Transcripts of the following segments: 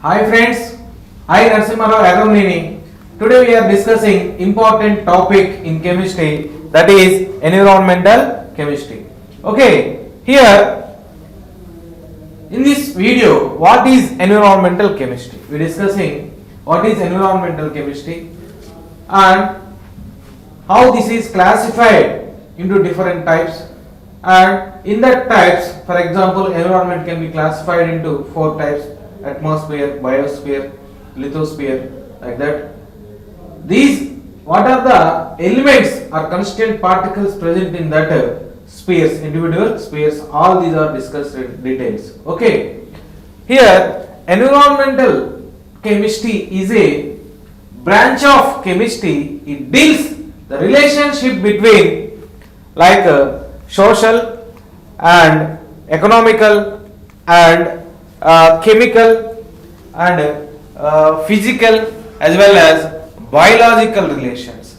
Hi friends, I Narasimharao Agamnini. Today we are discussing important topic in chemistry, that is environmental chemistry. Okay, here in this video, what is environmental chemistry? We are discussing what is environmental chemistry and how this is classified into different types, and in that types, for example, environment can be classified into four types: atmosphere, biosphere, lithosphere, like that. These, what are the elements or constituent particles present in that spheres, individual spheres, all these are discussed in details. Okay, here environmental chemistry is a branch of chemistry. It deals the relationship between like social and economical and chemical and physical as well as biological relations.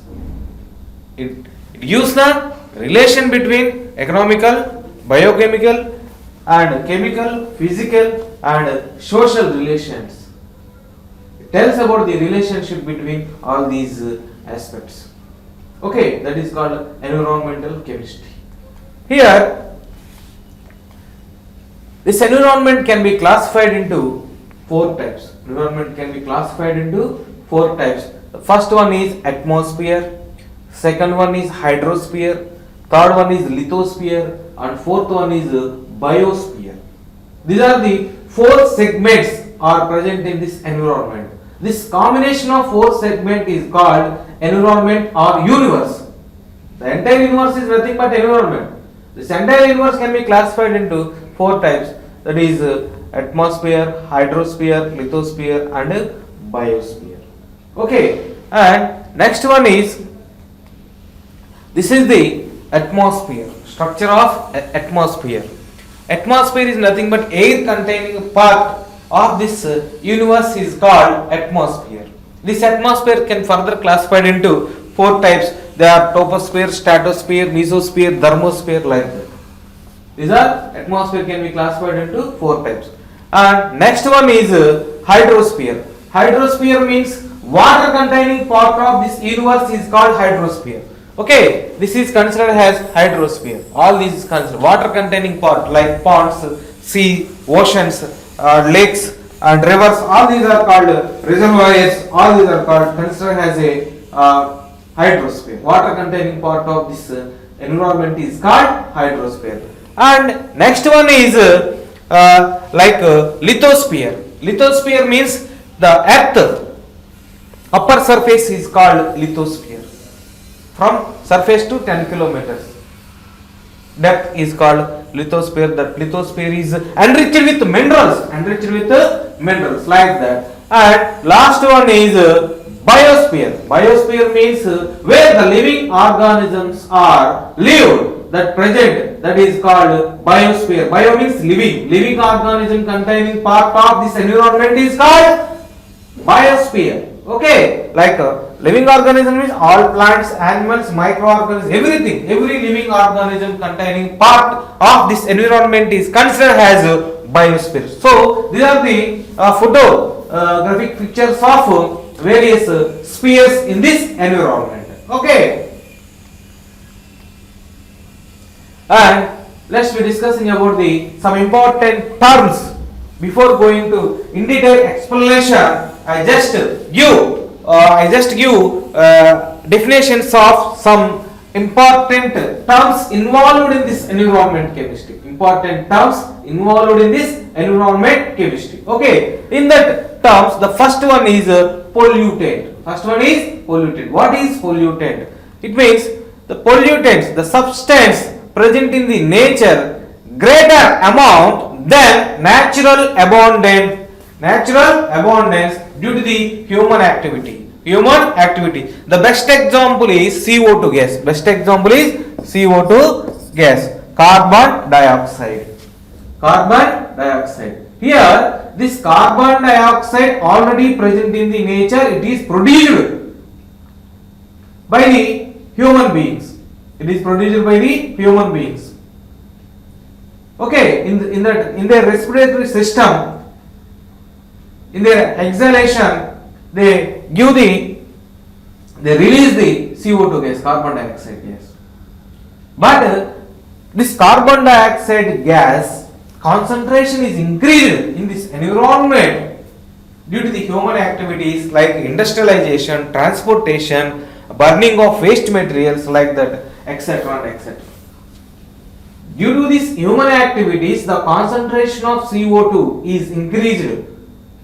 It gives the relation between economical, biochemical and chemical, physical and social relations. It tells about the relationship between all these aspects. Okay, that is called environmental chemistry. Here, this environment can be classified into four types. Environment can be classified into four types. The first one is atmosphere, second one is hydrosphere, third one is lithosphere, and fourth one is biosphere. These are the four segments are present in this environment. This combination of four segments is called environment or universe. The entire universe is nothing but environment. This entire universe can be classified into four types, that is atmosphere, hydrosphere, lithosphere and biosphere. Okay, and next one is, this is the atmosphere, structure of atmosphere. Atmosphere is nothing but air containing part of this universe is called atmosphere. This atmosphere can further classified into four types. They are troposphere, stratosphere, mesosphere, thermosphere, like that. These are atmosphere can be classified into four types. And next one is hydrosphere. Hydrosphere means water containing part of this universe is called hydrosphere. Okay, this is considered as hydrosphere. All these is considered water containing part like ponds, sea, oceans, lakes and rivers. All these are called reservoirs. All these are called considered as a hydrosphere. Water containing part of this environment is called hydrosphere. And next one is lithosphere. Lithosphere means the earth upper surface is called lithosphere. From surface to 10 kilometers depth is called lithosphere. That lithosphere is enriched with minerals, like that. And last one is biosphere. Biosphere means where the living organisms are lived, that present, that is called biosphere. Bio means living organism containing part of this environment is called biosphere. Okay, like living organism means all plants, animals, microorganisms, everything, every living organism containing part of this environment is considered as biosphere. So these are the photographic pictures of various spheres in this environment. Okay, and let's be discussing about the some important terms. Before going to in detail explanation, I just give definitions of some important terms involved in this environment chemistry. Important terms involved in this environment chemistry. Okay, in that terms, the first one is pollutant. First one is pollutant. What is pollutant? It means the pollutants, the substance present in the nature greater amount than natural abundance due to the human activity. The best example is CO2 gas. Best example is CO2 gas. Carbon dioxide. Here, this carbon dioxide already present in the nature. It is produced by the human beings. Okay, in their respiratory system, in their exhalation, they release the CO2 gas, carbon dioxide gas. But this carbon dioxide gas concentration is increased in this environment due to the human activities like industrialization, transportation, burning of waste materials like that, etc. and etc. Due to these human activities, the concentration of CO2 is increased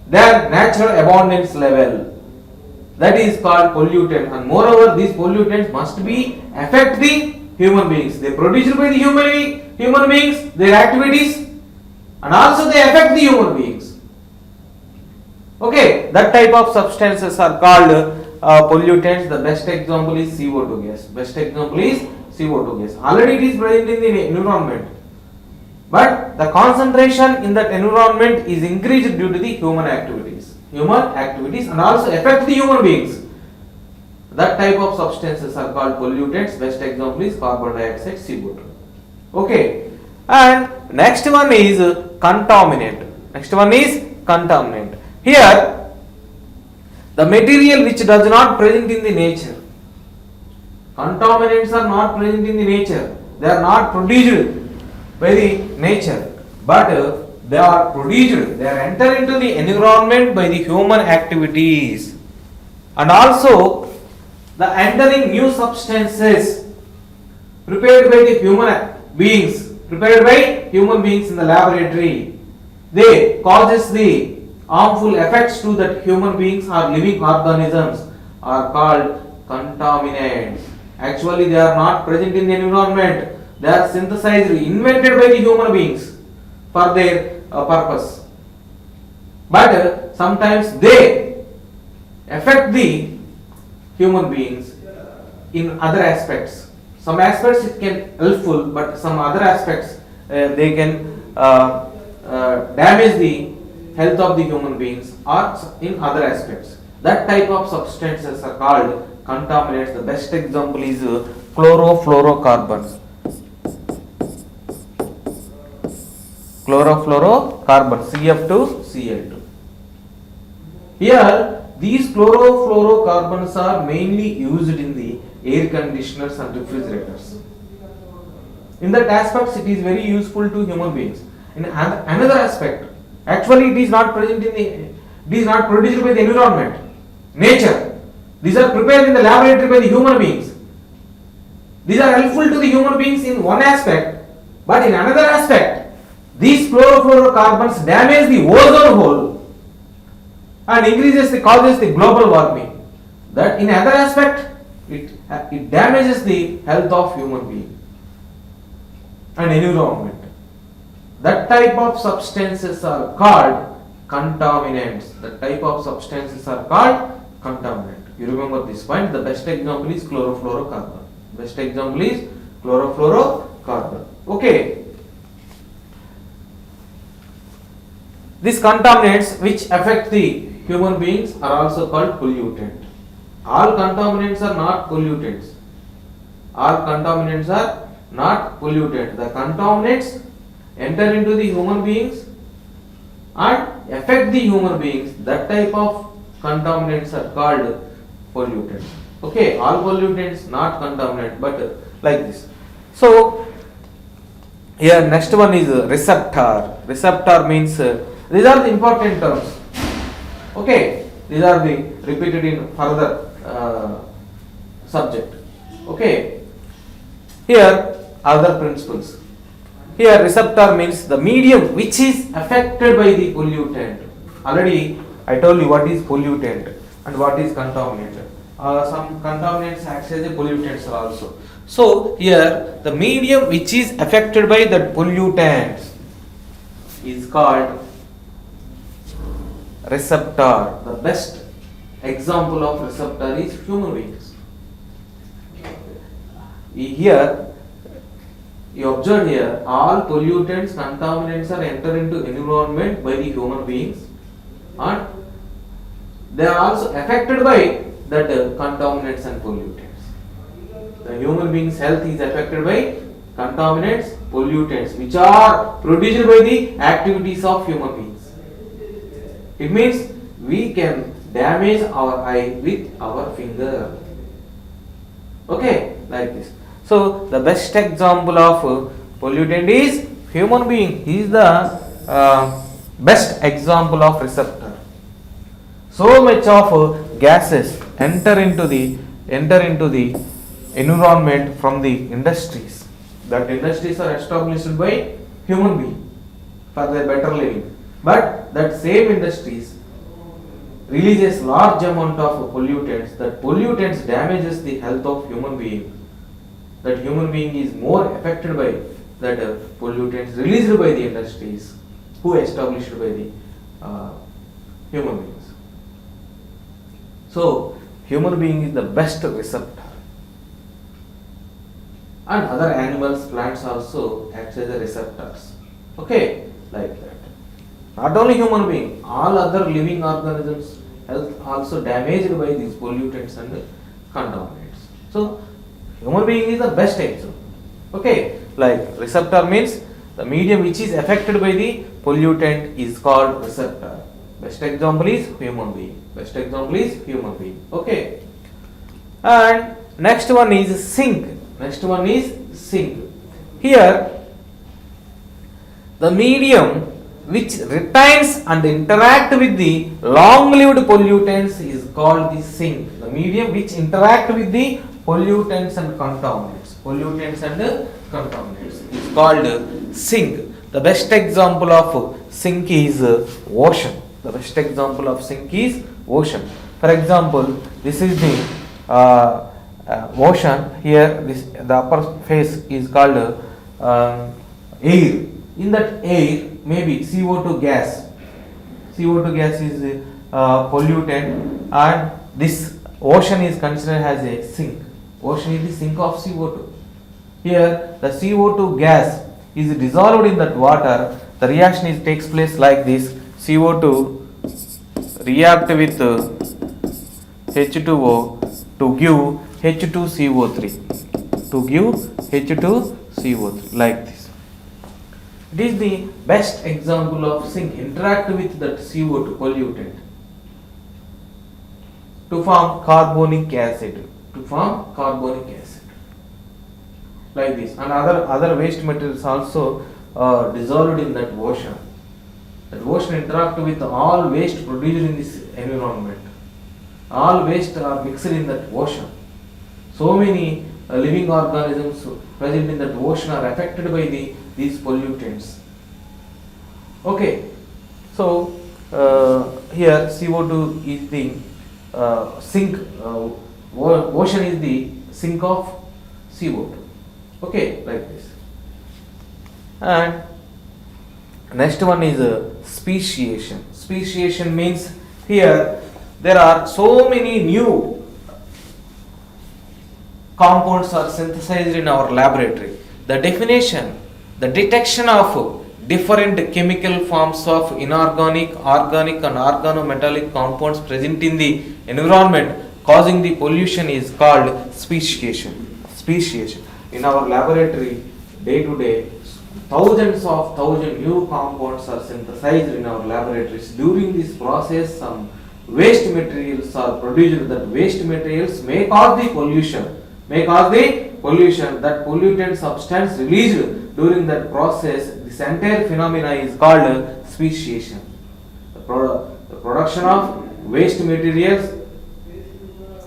than natural abundance level. That is called pollutant, and moreover these pollutants must be affect the human beings. They produced by the human beings, their activities, and also they affect the human beings. Okay, that type of substances are called pollutants. The best example is CO2 gas. Best example is CO2 gas. Already it is present in the environment, but the concentration in that environment is increased due to the human activities and also affect the human beings. That type of substances are called pollutants. Best example is carbon dioxide, CO2. Okay, and next one is contaminant. Here, the material which does not present in the nature. Contaminants are not present in the nature. They are not produced by the nature, but they are produced. They are entered into the environment by the human activities, and also the entering new substances prepared by the human beings in the laboratory. They causes the harmful effects to that human beings or living organisms are called contaminants. Actually, they are not present in the environment. They are synthesized, invented by the human beings for their purpose. But sometimes they affect the human beings in other aspects. Some aspects it can helpful, but some other aspects they can damage the health of the human beings or in other aspects. That type of substances are called contaminants. The best example is chlorofluorocarbons. CF2Cl2. Here, these chlorofluorocarbons are mainly used in the air conditioners and refrigerators. In that aspect, it is very useful to human beings. In another aspect, actually it is not present it is not produced by the environment, nature. These are prepared in the laboratory by the human beings. These are helpful to the human beings in one aspect, but in another aspect, these chlorofluorocarbons damage the ozone hole and causes the global warming. That in another aspect, it damages the health of human being and environment. That type of substances are called contaminants. You remember this point. The best example is chlorofluorocarbon. Okay. These contaminants which affect the human beings are also called pollutant. All contaminants are not pollutants. The contaminants enter into the human beings and affect the human beings. That type of contaminants are called pollutants. Okay, all pollutants not contaminant, but like this. So here next one is receptor. Receptor means these are the important terms. Okay, these are the repeated in further subject. Okay, here other principles. Here receptor means the medium which is affected by the pollutant. Already I told you what is pollutant and what is contaminant. Some contaminants act as a pollutants also. So here the medium which is affected by the pollutants is called receptor. The best example of receptor is human beings. Here you observe here all pollutants, contaminants are enter into environment by the human beings and they are also affected by that contaminants and pollutants. The human being's health is affected by contaminants, pollutants which are produced by the activities of human beings. It means we can damage our eye with our finger. Okay, like this. So the best example of pollutant is human being. He is the best example of receptor. So much of gases enter into the environment from the industries. That industries are established by human being for their better living. But that same industries releases large amount of pollutants. That pollutants damages the health of human being. That human being is more affected by that pollutants released by the industries who established by the human beings. So human being is the best receptor, and other animals, plants also act as the receptors. Okay, like that. Not only human being, all other living organisms health also damaged by these pollutants and contaminants. So human being is the best example. Okay, like receptor means the medium which is affected by the pollutant is called receptor. Best example is human being. Best example is human being. Okay. And next one is sink. Next one is sink. Here the medium which retains and interact with the long-lived pollutants is called the sink. The medium which interact with the pollutants and contaminants. Pollutants and contaminants is called sink. The best example of sink is ocean. The best example of sink is ocean. For example, this is the ocean. Here, the upper face is called air. In that air, maybe CO2 gas. CO2 gas is pollutant, and this ocean is considered as a sink. Ocean is the sink of CO2. Here, the CO2 gas is dissolved in that water. The reaction takes place like this. CO2 react with H2O to give H2CO3. To give H2CO3 like this. It is the best example of sink. Interact with that CO2 pollutant to form carbonic acid. To form carbonic acid. Like this. And other waste materials also dissolved in that ocean. That ocean interact with all waste produced in this environment. All waste are mixed in that ocean. So many living organisms present in that ocean are affected by these pollutants. Okay, so here CO2 is the sink. Ocean is the sink of CO2. Okay, like this. And next one is speciation. Speciation means here there are so many new compounds are synthesized in our laboratory. The definition, the detection of different chemical forms of inorganic, organic and organometallic compounds present in the environment causing the pollution is called speciation. Speciation. In our laboratory, day to day, thousands new compounds are synthesized in our laboratories. During this process, some waste materials are produced. That waste materials may cause the pollution. That pollutant substance released during that process, this entire phenomena is called speciation. The production of waste materials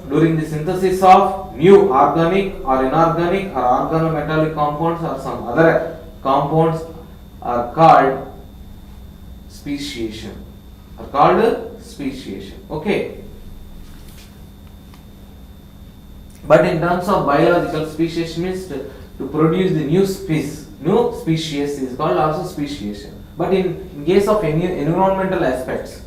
during the synthesis of new organic or inorganic or organometallic compounds or some other compounds are called speciation. Okay. But in terms of biological, speciation means to produce the new species is called also speciation. But in case of any environmental aspects,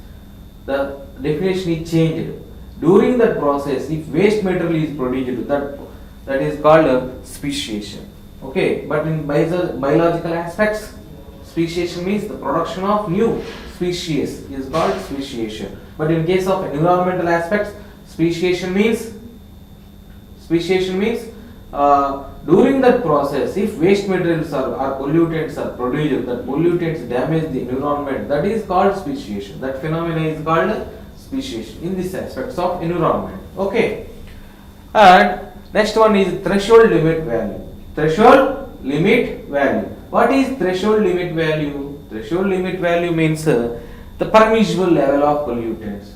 the definition is changed. During that process, if waste material is produced, that is called speciation. Okay, but in biological aspects, speciation means the production of new species is called speciation. But in case of environmental aspects, speciation means during that process, if waste materials or pollutants are produced, that pollutants damage the environment, that is called speciation. That phenomenon is called species in this aspects of environment. Okay, and next one is threshold limit value. Threshold limit value. What is threshold limit value? Threshold limit value means the permissible level of pollutants.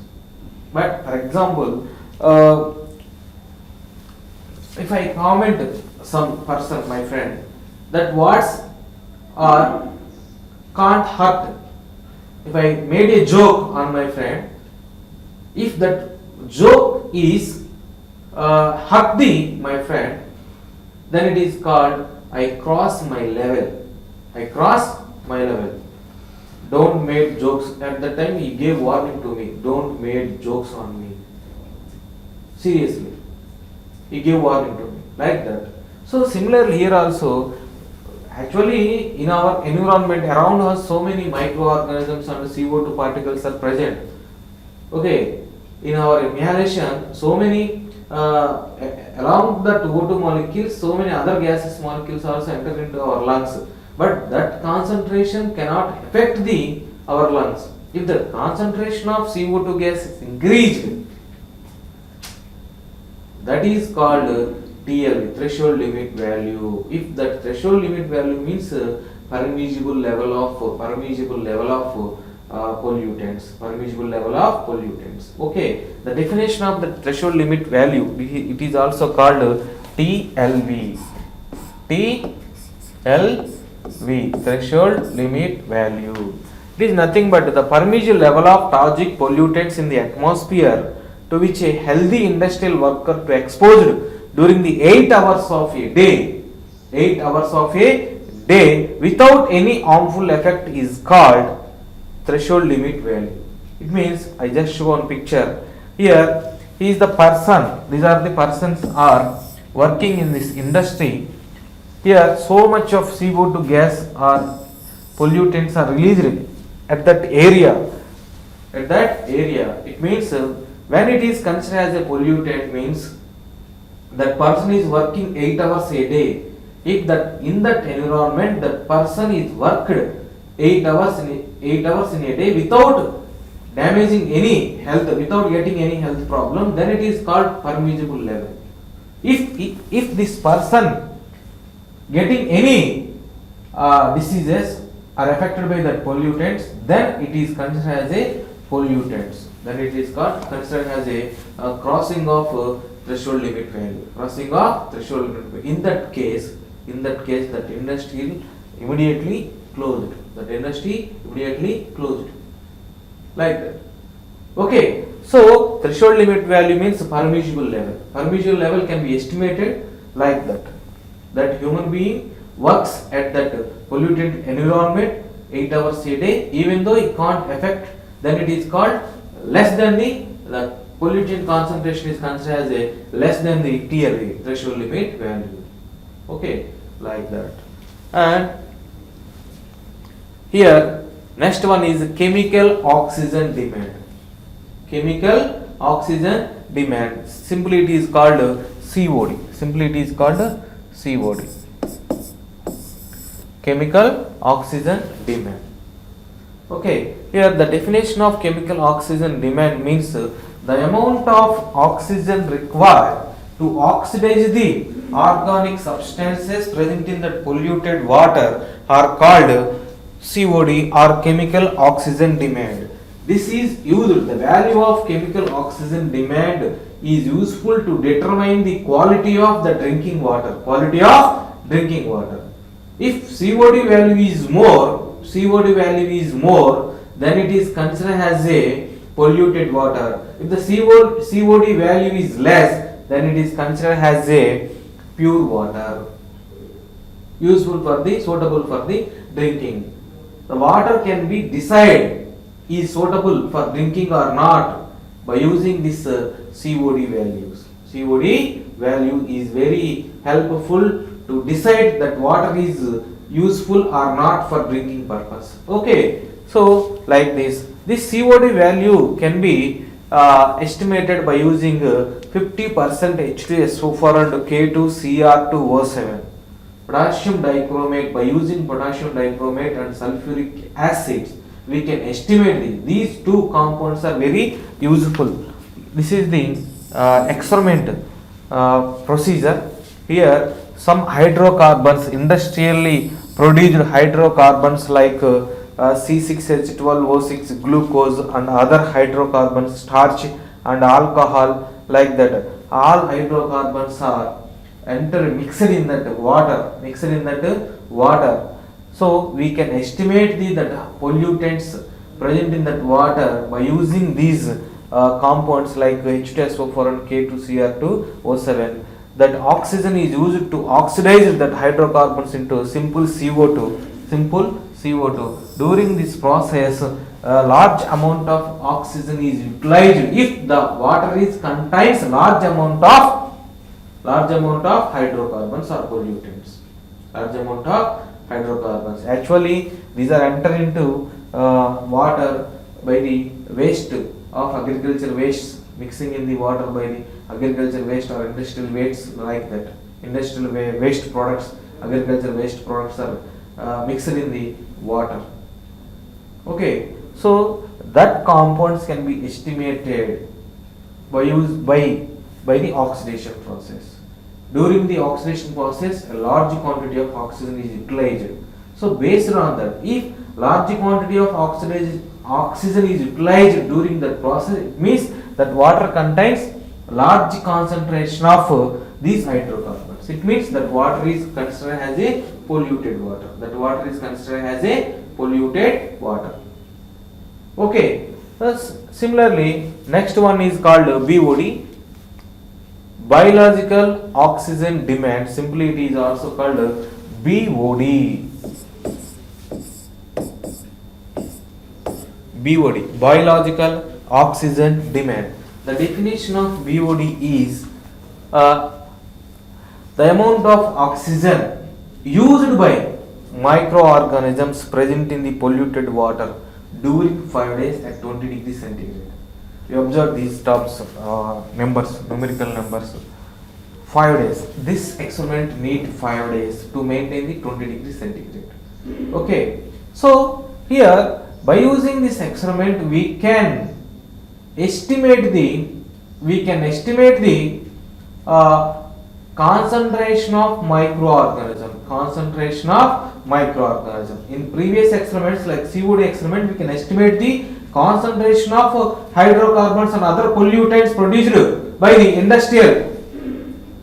But for example, if I comment some person, my friend, that words are can't hurt. If I made a joke on my friend, if that joke is hurt my friend, then it is called I cross my level. I cross my level. Don't make jokes. At the time he gave warning to me. Don't make jokes on me. Seriously. He gave warning to me. Like that. So similarly here also, actually in our environment around us so many microorganisms and CO2 particles are present. Okay. In our inhalation, so many along that O2 molecules, so many other gases molecules also enter into our lungs. But that concentration cannot affect our lungs. If the concentration of CO2 gas is increased, that is called TLV, threshold limit value. If that threshold limit value means permissible level of pollutants, permissible level of pollutants. Okay, the definition of the threshold limit value, it is also called TLV. TLV, threshold limit value. It is nothing but the permissible level of toxic pollutants in the atmosphere to which a healthy industrial worker to exposed during the 8 hours of a day, 8 hours of a day without any harmful effect is called threshold limit value. It means, I just show one picture. Here, he is the person, these are the persons are working in this industry. Here, so much of CO2 gas or pollutants are released at that area. At that area, it means when it is considered as a pollutant means that person is working 8 hours a day. If that in that environment that person is worked 8 hours in a day without damaging any health, without getting any health problem, then it is called permissible level. If this person getting any diseases are affected by that pollutants, then it is considered as a pollutants. Then it is considered as a crossing of threshold limit value. Crossing of threshold limit value. In that case, that industry immediately closed. That industry immediately closed. Like that. Okay. So threshold limit value means permissible level. Permissible level can be estimated like that. That human being works at that polluted environment 8 hours a day, even though it can't affect, then it is called less than the pollutant concentration is considered as a less than the TLV, threshold limit value. Okay, like that. And here next one is chemical oxygen demand. Chemical oxygen demand. Simply it is called COD. Simply it is called COD. Chemical oxygen demand. Okay, here the definition of chemical oxygen demand means the amount of oxygen required to oxidize the organic substances present in the polluted water are called COD or chemical oxygen demand. This is used, the value of chemical oxygen demand is useful to determine the quality of the drinking water. Quality of drinking water. If COD value is more, then it is considered as a polluted water. If the COD value is less, then it is considered as a pure water. Useful for the, suitable for the drinking. The water can be decided is suitable for drinking or not by using this COD values. COD value is very helpful to decide that water is useful or not for drinking purpose. Okay, so like this COD value can be estimated by using 50% H2SO4 and K2Cr2O7. Potassium dichromate, by using potassium dichromate and sulfuric acids, we can estimate these two compounds are very useful. This is the experiment procedure. Here some hydrocarbons, industrially produced hydrocarbons like C6H12O6 glucose and other hydrocarbons, starch and alcohol, like that, all hydrocarbons are mixed in that water. So we can estimate that pollutants present in that water by using these compounds like H2SO4 and K2Cr2O7. That oxygen is used to oxidize that hydrocarbons into simple CO2. During this process, a large amount of oxygen is utilized if the water contains large amount of hydrocarbons or pollutants. Actually, these are entered into water by the waste of agricultural waste, mixing in the water by the agricultural waste or industrial waste, like that. Industrial waste products, agricultural waste products are mixed in the water. Okay, so that compounds can be estimated by the oxidation process. During the oxidation process, a large quantity of oxygen is utilized. So based on that, if large quantity of oxygen is utilized during that process, it means that water contains large concentration of these hydrocarbons. It means that water is considered as a polluted water. Okay. Thus, similarly, next one is called BOD, biological oxygen demand. Simply, it is also called BOD. Biological oxygen demand. The definition of BOD is the amount of oxygen used by microorganisms present in the polluted water during 5 days at 20 degrees centigrade. You observe these terms, numerical numbers. 5 days. This experiment need 5 days to maintain the 20 degrees centigrade. Okay. So here, by using this experiment, we can estimate the concentration of microorganism. In previous experiments like COD experiment, we can estimate the concentration of hydrocarbons and other pollutants produced by the industrial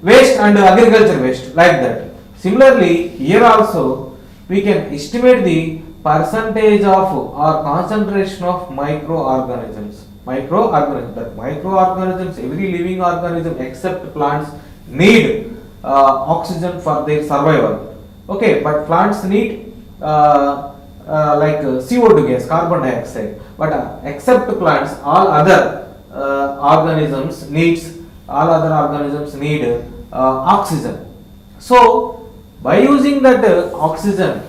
waste and agriculture waste, like that. Similarly, here also we can estimate the percentage of or concentration of microorganisms. That microorganisms, every living organism except plants, need oxygen for their survival. Okay, but plants need like CO2 gas, carbon dioxide. But except plants, all other organisms need oxygen. So by using that oxygen,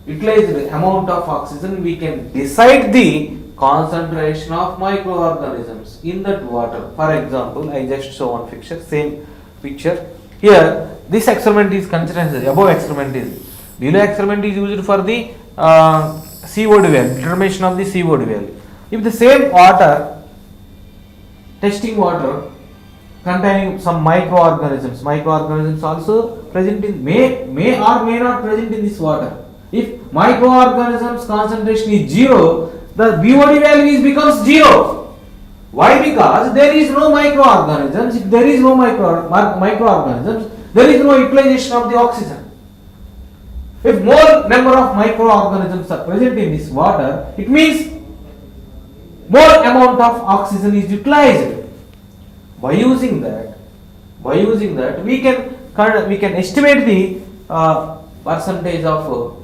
utilized amount of oxygen, we can decide the concentration of microorganisms in that water. For example, I just show one picture, same picture. Here, this experiment is considered as above experiment is. Below experiment is used for the COD value, determination of the COD value. If the same water, testing water, containing some microorganisms also present in may or may not present in this water. If microorganisms concentration is 0, the BOD value becomes 0. Why? Because there is no microorganisms. If there is no microorganisms, there is no utilization of the oxygen. If more number of microorganisms are present in this water, it means more amount of oxygen is utilized. By using that, we can estimate the percentage of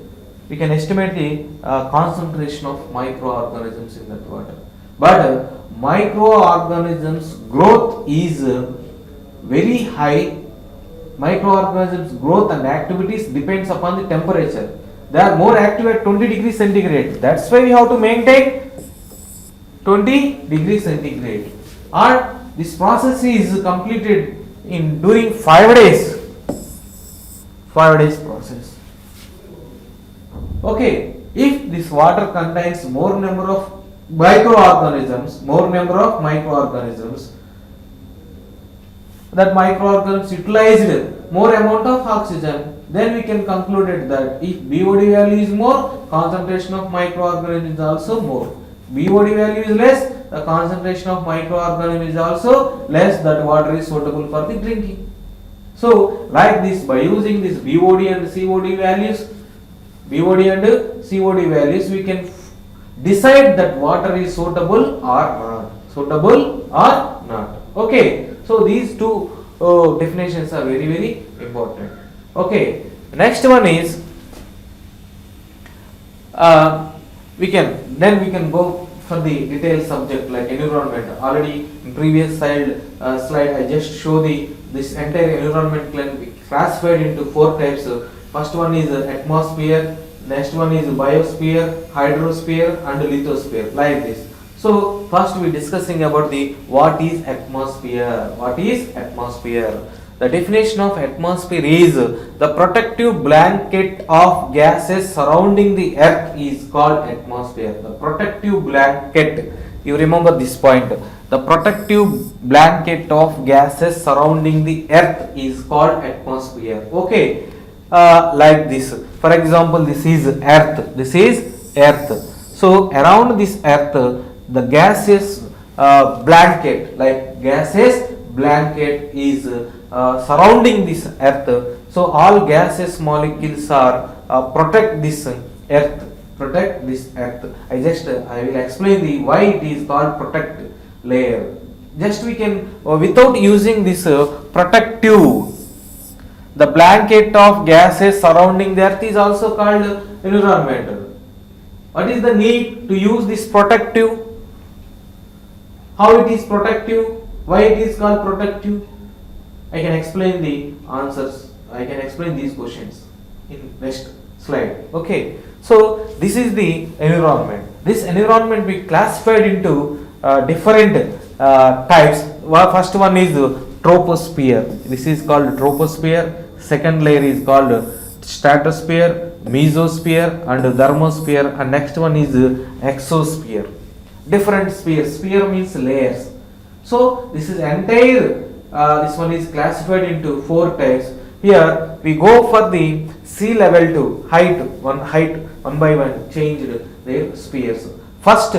concentration of microorganisms in that water. But microorganisms growth is very high. Microorganisms growth and activities depends upon the temperature. They are more active at 20 degrees centigrade. That's why we have to maintain 20 degrees centigrade. And this process is completed during 5 days. 5 days process. Okay. If this water contains more number of microorganisms, that microorganisms utilized more amount of oxygen, then we can conclude it that if BOD value is more, concentration of microorganisms is also more. BOD value is less, the concentration of microorganisms is also less, that water is suitable for the drinking. So, like this, by using this BOD and COD values, we can decide that water is suitable or not. Okay, so these two definitions are very, very important. Okay, next one is we can go for the detailed subject like environment. Already in previous slide I just show this entire environment can be classified into 4 types. First one is atmosphere, next one is biosphere, hydrosphere and lithosphere, like this. So first we discussing about the what is atmosphere. The definition of atmosphere is the protective blanket of gases surrounding the earth is called atmosphere. The protective blanket, you remember this point, the protective blanket of gases surrounding the earth is called atmosphere. Okay, like this. For example, this is earth. So around this earth, the gases blanket is surrounding this earth. So all gases molecules are protect this earth. I will explain the why it is called protect layer. Just we can without using this protective, the blanket of gases surrounding the earth is also called environmental. What is the need to use this protective? How it is protective? Why it is called protective? I can explain the answers. I can explain these questions in next slide. Okay. So this is the environment. This environment we classified into different types. First one is troposphere. This is called troposphere. Second layer is called stratosphere, mesosphere and thermosphere, and next one is exosphere. Different spheres. Sphere means layers. So this is entire. This one is classified into 4 types. Here we go for the sea level to height one by one changed their spheres. First,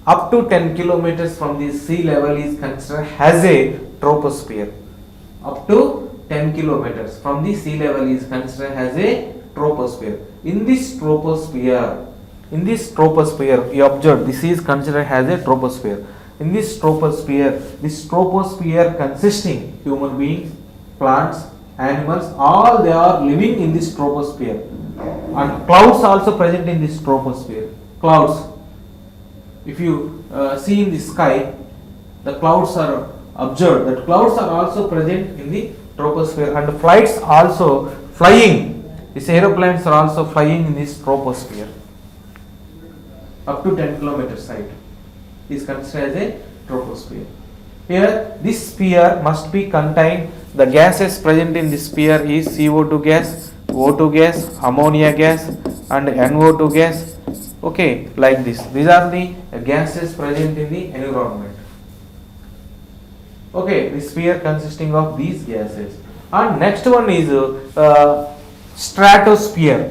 up to 10 kilometers from the sea level is considered as a troposphere. Up to 10 kilometers from the sea level is considered as a troposphere. In this troposphere, you observe this is considered as a troposphere. In this troposphere consisting human beings, plants, animals, all they are living in this troposphere. And clouds also present in this troposphere. Clouds. If you see in the sky, the clouds are observed. That clouds are also present in the troposphere, and flights also flying. These aeroplanes are also flying in this troposphere. Up to 10 kilometers height is considered as a troposphere. Here, this sphere must be contained. The gases present in this sphere is CO2 gas, O2 gas, ammonia gas, and NO2 gas. Okay, like this. These are the gases present in the environment. Okay, the sphere consisting of these gases. And next one is stratosphere.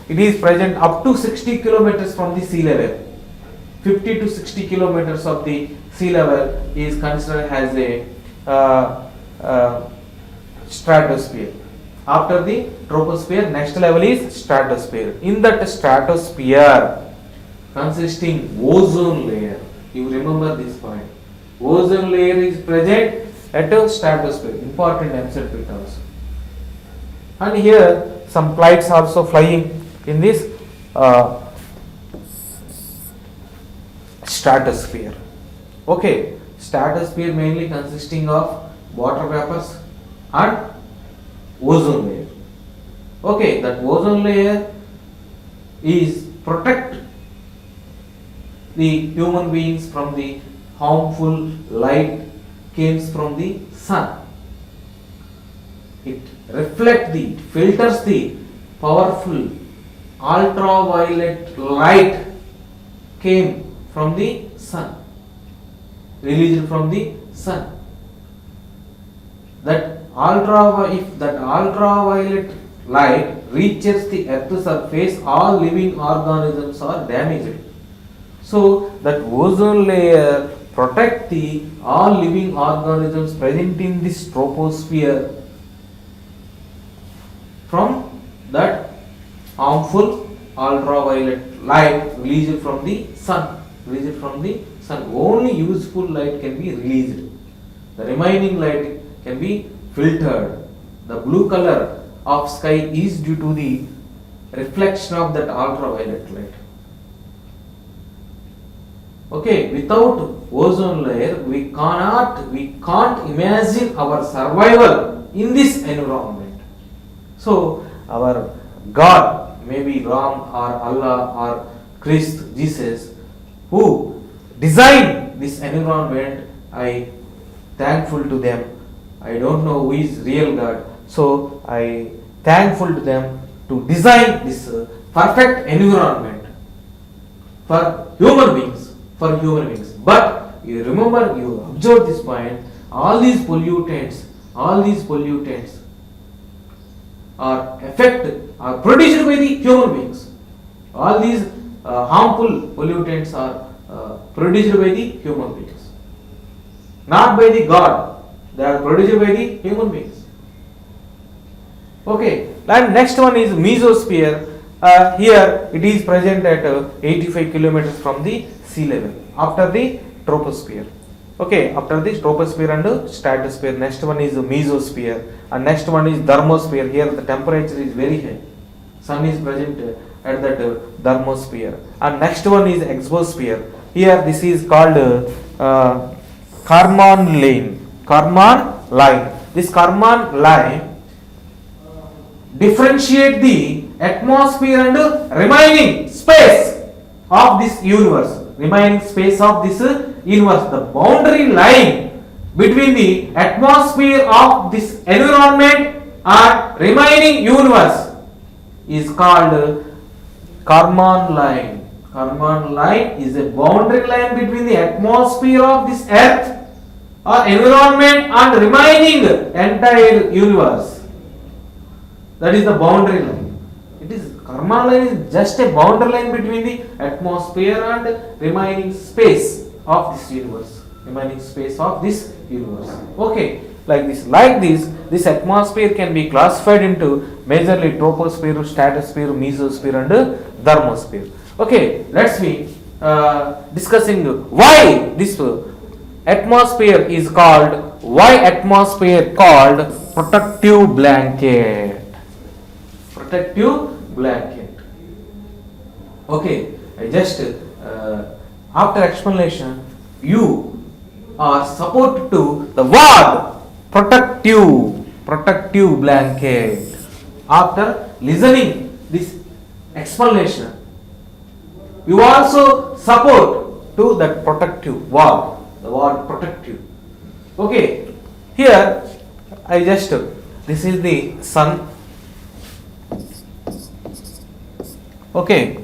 It is present up to 60 kilometers from the sea level. 50 to 60 kilometers of the sea level is considered as a stratosphere. After the troposphere, next level is stratosphere. In that stratosphere, consisting ozone layer. You remember this point. Ozone layer is present at a stratosphere. Important MCET bit also. And here some flights also flying in this stratosphere. Okay, stratosphere mainly consisting of water vapors and ozone layer. Okay, that ozone layer is protect the human beings from the harmful light comes from the sun. It filters the powerful ultraviolet light came from the sun, released from the sun. If that ultraviolet light reaches the earth's surface, all living organisms are damaged. So that ozone layer protect the all living organisms present in this troposphere from that harmful ultraviolet light released from the sun. Only useful light can be released. The remaining light can be filtered. The blue color of sky is due to the reflection of that ultraviolet light. Okay, without ozone layer, we can't imagine our survival in this environment. So, our God, maybe Ram or Allah or Christ, Jesus, who designed this environment, I thankful to them. I don't know who is real God, so I thankful to them to design this perfect environment for human beings. But you remember, you observe this point, all these pollutants are produced by the human beings. All these harmful pollutants are produced by the human beings, not by the God. They are produced by the human beings. Okay, and next one is mesosphere. Here it is present at 85 kilometers from the sea level after the troposphere. Okay, after this troposphere and stratosphere, next one is mesosphere, and next one is thermosphere. Here the temperature is very high. Sun is present at that thermosphere. And next one is exosphere. Here this is called Kármán line. This Kármán line differentiate the atmosphere and remaining space of this universe. The boundary line between the atmosphere of this environment and remaining universe is called Kármán line. Kármán line is a boundary line between the atmosphere of this earth or environment and remaining entire universe. That is the boundary line. Kármán line is just a boundary line between the atmosphere and remaining space of this universe. Okay, like this, this atmosphere can be classified into majorly troposphere, stratosphere, mesosphere, and thermosphere. Okay, let's be discussing why this atmosphere is called protective blanket. Okay, I just after explanation, you are supported to the word protective blanket. After listening this explanation, you also support to that protective word, the word protective. Okay, here I just this is the sun. Okay,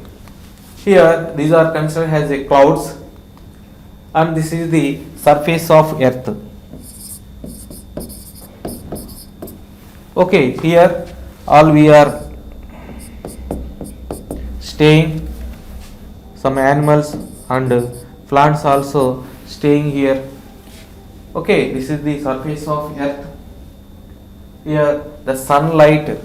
here these are considered as a clouds, and this is the surface of earth. Okay, here all we are staying, some animals and plants also staying here. Okay, this is the surface of earth. Here the sunlight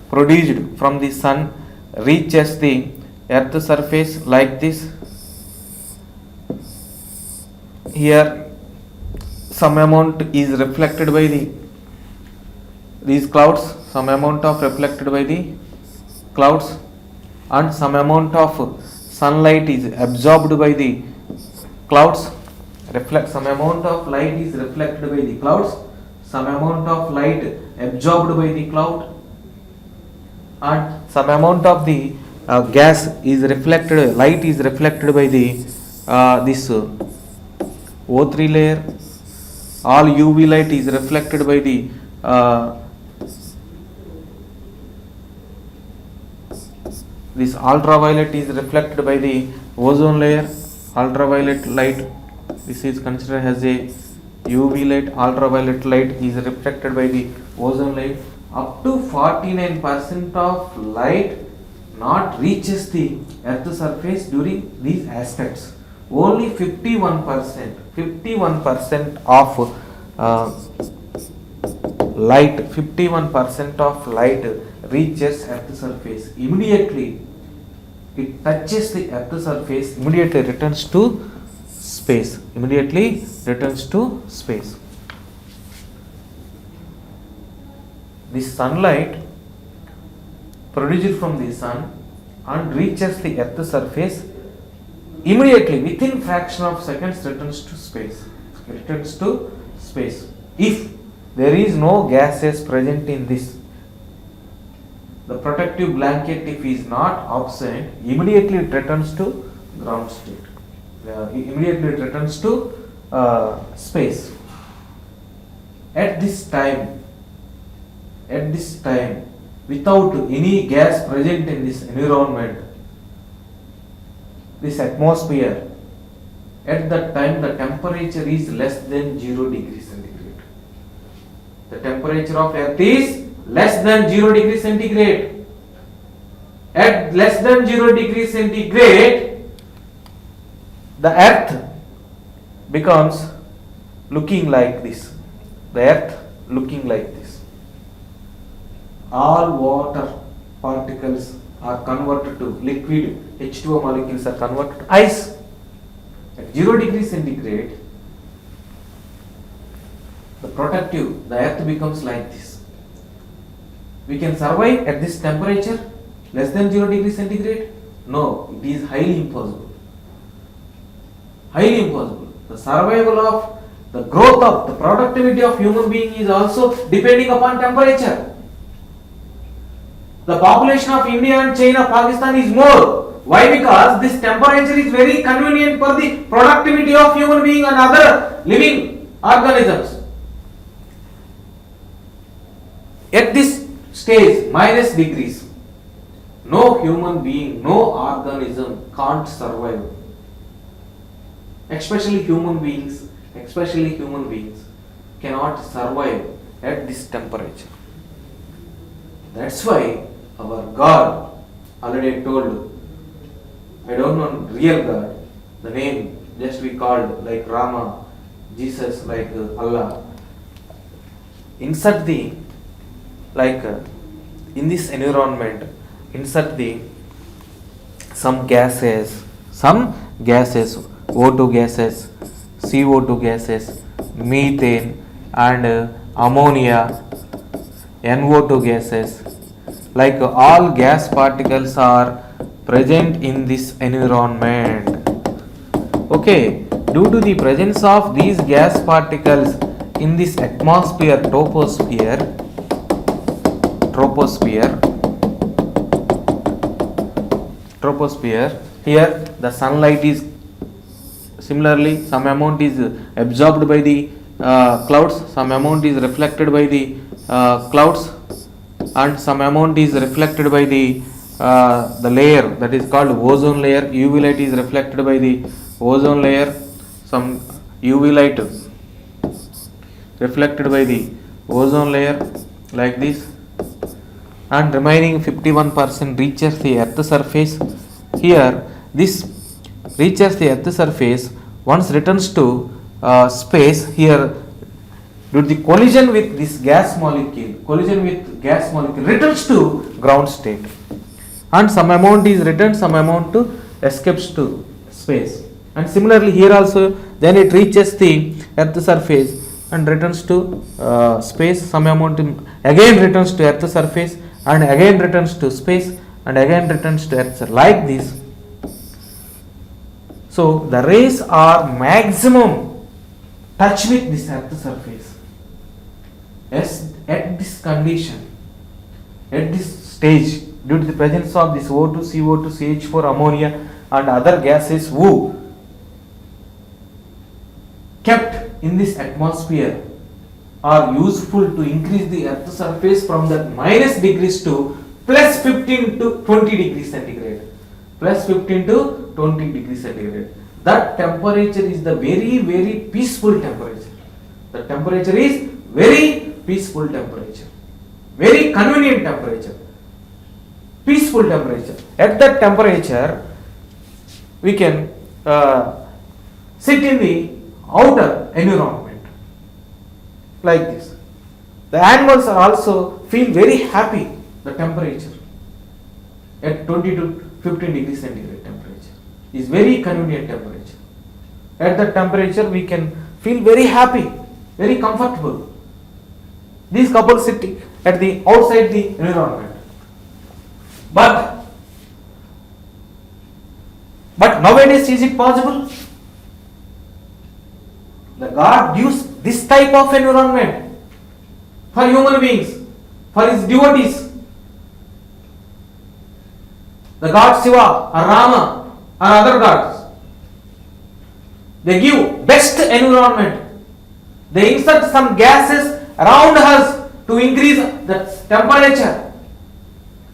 produced from the sun reaches the earth surface like this. Here some amount is reflected by these clouds, some amount of reflected by the clouds, and some amount of sunlight is absorbed by the clouds. Some amount of light is reflected by the clouds, some amount of light absorbed by the cloud, and some amount of the gas is reflected, light is reflected by the this O3 layer. All UV light is reflected by the This ultraviolet is reflected by the ozone layer. Ultraviolet light, this is considered as a UV light. Ultraviolet light is reflected by the ozone layer. Up to 49% of light not reaches the earth surface during these aspects. Only 51% of light, 51% of light reaches earth surface. Immediately it touches the earth surface, immediately returns to space. Immediately returns to space. The sunlight produced from the sun and reaches the earth surface, immediately within fraction of seconds returns to space. Returns to space. If there is no gases present in this, the protective blanket, if is not absent, immediately it returns to ground state. Immediately it returns to space. At this time, without any gas present in this environment, this atmosphere, at that time the temperature is less than 0 degrees centigrade. The temperature of earth is less than 0 degrees centigrade. At less than 0 degrees centigrade, the earth becomes looking like this. The earth looking like this. All water particles are converted to liquid. H2O molecules are converted to ice. At 0 degrees centigrade, the earth becomes like this. We can survive at this temperature, less than 0 degrees centigrade? No, it is highly impossible. Highly impossible. The survival of, the growth of, the productivity of human being is also depending upon temperature. The population of India and China, Pakistan is more. Why? Because this temperature is very convenient for the productivity of human being and other living organisms. At this stage, minus degrees, no human being, no organism can't survive. Especially human beings cannot survive at this temperature. That's why our God, already told, I don't know real God, the name just we called like Rama, Jesus, like Allah. Insert the, like in this environment, insert the some gases, O2 gases, CO2 gases, methane and ammonia, NO2 gases, like all gas particles are present in this environment. Okay, due to the presence of these gas particles in this atmosphere, troposphere, here the sunlight is, similarly some amount is absorbed by the clouds, some amount is reflected by the clouds, and some amount is reflected by the layer that is called ozone layer. UV light is reflected by the ozone layer, some UV light reflected by the ozone layer like this, and remaining 51% reaches the earth surface. Here this reaches the earth surface, once returns to space. Here, due to the collision with this gas molecule, returns to ground state, and some amount is returned, some amount to escapes to space. And similarly here also, then it reaches the earth surface and returns to space, some amount again returns to earth surface and again returns to space and again returns to earth, like this. So the rays are maximum touch with this earth surface. As at this condition, at this stage, due to the presence of this O2, CO2, CH4, ammonia and other gases who kept in this atmosphere are useful to increase the earth surface from that minus degrees to plus 15 to 20 degrees centigrade. Plus 15 to 20 degrees centigrade. That temperature is the very, very peaceful temperature. The temperature is very peaceful temperature. Very convenient temperature. Peaceful temperature. At that temperature, we can sit in the outer environment like this. The animals are also feel very happy. The temperature at 20 to 15 degrees centigrade temperature is very convenient temperature. At that temperature, we can feel very happy, very comfortable. These couples sitting at the outside the environment. But nowadays, is it possible? The God gives this type of environment for human beings, for his devotees. The God Shiva or Rama or other gods, they give best environment. They insert some gases around us to increase the temperature.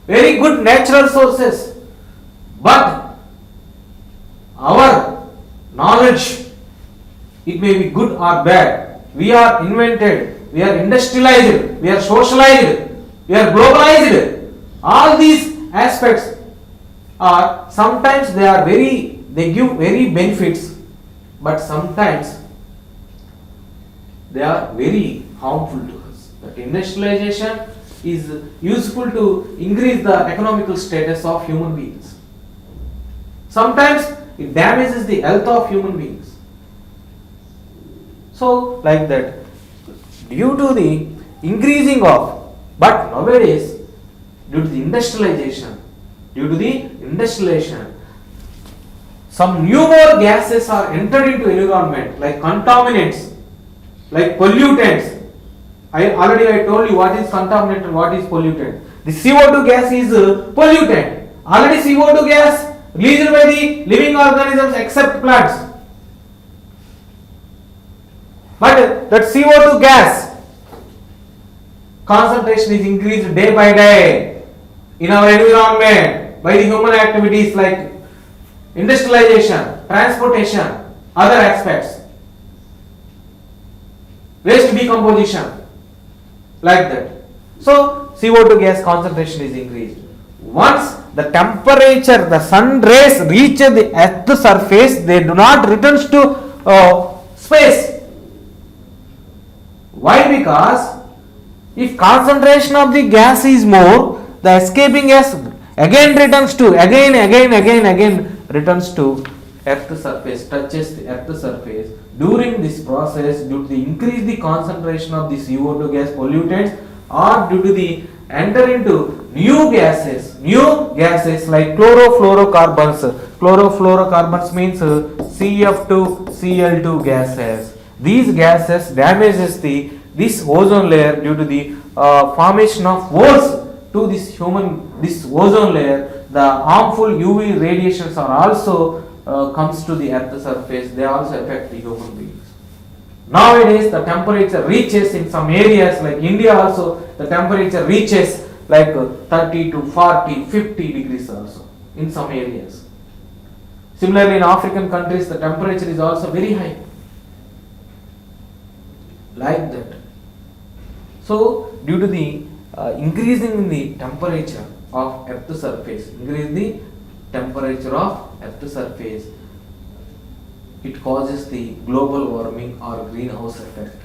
Very good natural sources. But our knowledge, it may be good or bad. We are invented, we are industrialized, we are socialized, we are globalized. All these aspects are sometimes they give very benefits, but sometimes they are very harmful to us. That industrialization is useful to increase the economical status of human beings. Sometimes it damages the health of human beings. So, like that, due to the increasing of, but nowadays, due to the industrialization, some new more gases are entered into environment, like contaminants, like pollutants. I told you what is contaminant and what is pollutant. The CO2 gas is pollutant. Already CO2 gas released by the living organisms except plants. But that CO2 gas concentration is increased day by day in our environment by the human activities like industrialization, transportation, other aspects, waste decomposition, like that. So CO2 gas concentration is increased. Once the temperature, the sun rays reach the earth's surface, they do not return to space. Why? Because if concentration of the gas is more, the escaping gas again returns to returns to earth's surface, touches the earth's surface. During this process, due to the increase the concentration of the CO2 gas pollutants, or due to the enter into new gases like chlorofluorocarbons. Chlorofluorocarbons means CF2, Cl2 gases. These gases damages this ozone layer due to the formation of holes to this ozone layer. The harmful UV radiations are also comes to the earth's surface. They also affect the human beings. Nowadays the temperature reaches in some areas like India also, the temperature reaches like 30 to 40, 50 degrees also in some areas. Similarly in African countries the temperature is also very high. Like that. So due to the increasing in the temperature of earth's surface, it causes the global warming or greenhouse effect.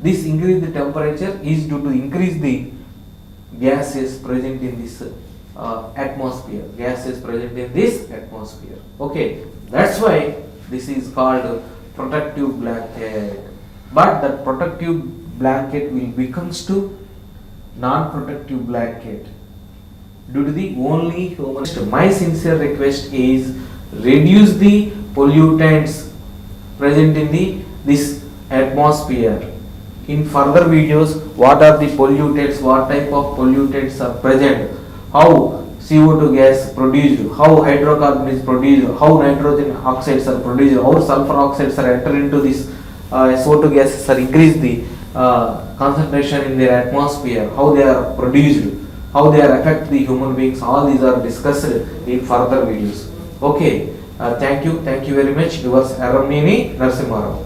This increase the temperature is due to increase the gases present in this atmosphere. Okay, that's why this is called protective blanket. But that protective blanket will becomes to non-protective blanket due to the only human. My sincere request is reduce the pollutants present in this atmosphere. In further videos, what are the pollutants, what type of pollutants are present, how CO2 gas produced, how hydrocarbon is produced, how nitrogen oxides are produced, how sulfur oxides are enter into this CO2 gases are increase the concentration in their atmosphere, how they are produced, how they are affect the human beings. All these are discussed in further videos. Okay, thank you very much. Yours Aramnini Narasimharao.